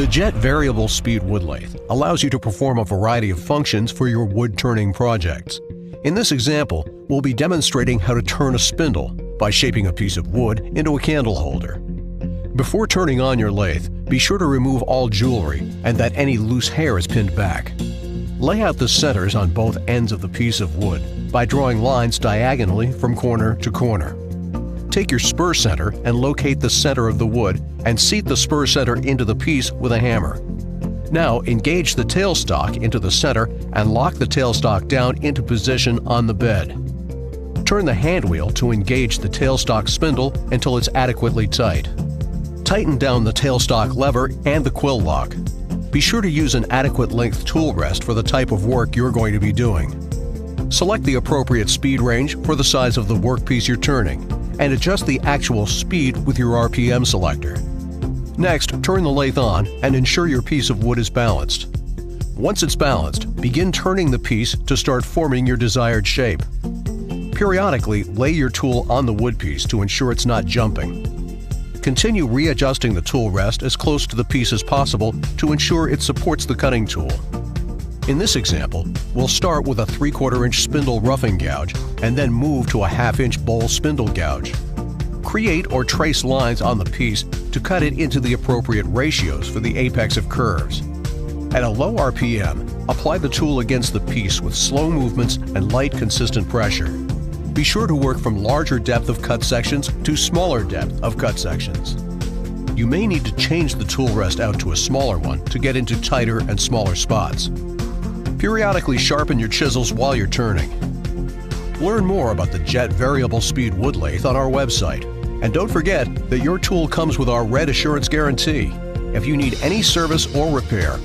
Jet variable speed wood lathe allows you to perform a variety of functions for your wood turning projects. In this example, we'll be demonstrating how to turn a spindle by shaping a piece of wood into a candle holder. Before turning on your lathe, be sure to remove all jewelry and that any loose hair is pinned back. Lay out the centers on both ends of the piece of wood by drawing lines diagonally from corner to corner. Take your spur center and locate the center of the wood and seat the spur center into the piece with a hammer. Now engage the tailstock into the center and lock the tailstock down into position on the bed. Turn the hand wheel to engage the tailstock spindle until it's adequately tight. Tighten down the tailstock lever and the quill lock. Be sure to use an adequate length tool rest for the type of work you're going to be doing. Select the appropriate speed range for the size of the workpiece you're turning, and adjust the actual speed with your RPM selector. Next, turn the lathe on and ensure your piece of wood is balanced. Once it's balanced, begin turning the piece to start forming your desired shape. Periodically, lay your tool on the wood piece to ensure it's not jumping. Continue readjusting the tool rest as close to the piece as possible to ensure it supports the cutting tool. In this example, we'll start with a 3/4 inch spindle roughing gouge and then move to a 1/2 inch bowl spindle gouge. Create or trace lines on the piece to cut it into the appropriate ratios for the apex of curves. At a low RPM, apply the tool against the piece with slow movements and light, consistent pressure. Be sure to work from larger depth of cut sections to smaller depth of cut sections. You may need to change the tool rest out to a smaller one to get into tighter and smaller spots. Periodically sharpen your chisels while you're turning. Learn more about the Jet variable speed wood lathe on our website. And don't forget that your tool comes with our Red Assurance Guarantee. If you need any service or repair,